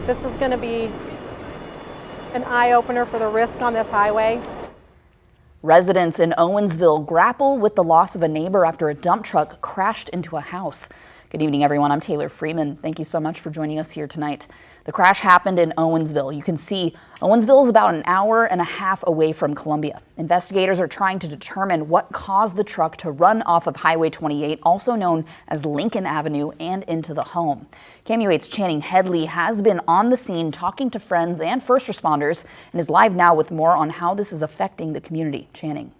This is going to be an eye-opener for the risk on this highway. Residents in Owensville grapple with the loss of a neighbor after a dump truck crashed into a house. Good evening, everyone. I'm Taylor Freeman. Thank you so much for joining us here tonight. The crash happened in Owensville. You can see Owensville is about an hour and a half away from Columbia. Investigators are trying to determine what caused the truck to run off of Highway 28, also known as Lincoln Avenue, and into the home. KMU8's Channing Headley has been on the scene talking to friends and first responders and is live now with more on how this is affecting the community. Channing.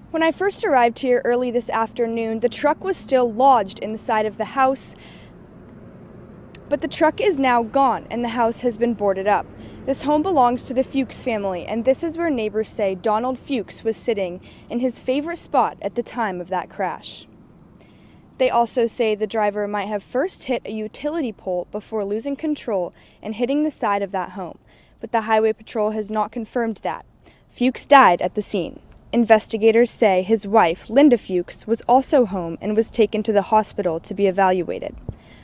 When I first arrived here early this afternoon, the truck was still lodged in the side of the house, but the truck is now gone and the house has been boarded up. This home belongs to the Fuchs family, and this is where neighbors say Donald Fuchs was sitting in his favorite spot at the time of that crash. They also say the driver might have first hit a utility pole before losing control and hitting the side of that home, but the Highway Patrol has not confirmed that. Fuchs died at the scene. Investigators say his wife, Linda Fuchs, was also home and was taken to the hospital to be evaluated.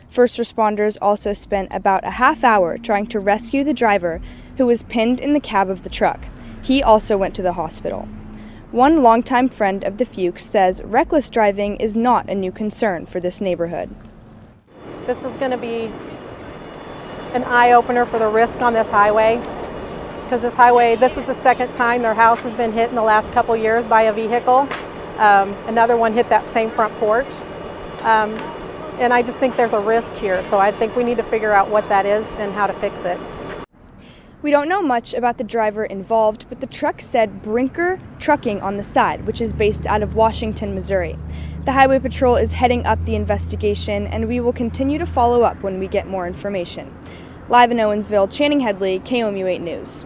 First responders also spent about a half hour trying to rescue the driver, who was pinned in the cab of the truck. He also went to the hospital. One longtime friend of the Fuchs says reckless driving is not a new concern for this neighborhood. This is going to be an eye-opener for the risk on this highway. Because this is the second time their house has been hit in the last couple years by a vehicle. Another one hit that same front porch. And I just think there's a risk here, so I think we need to figure out what that is and how to fix it. We don't know much about the driver involved, but the truck said Brinker Trucking on the side, which is based out of Washington, Missouri. The Highway Patrol is heading up the investigation, and we will continue to follow up when we get more information. Live in Owensville, Channing Headley, KMU8 News.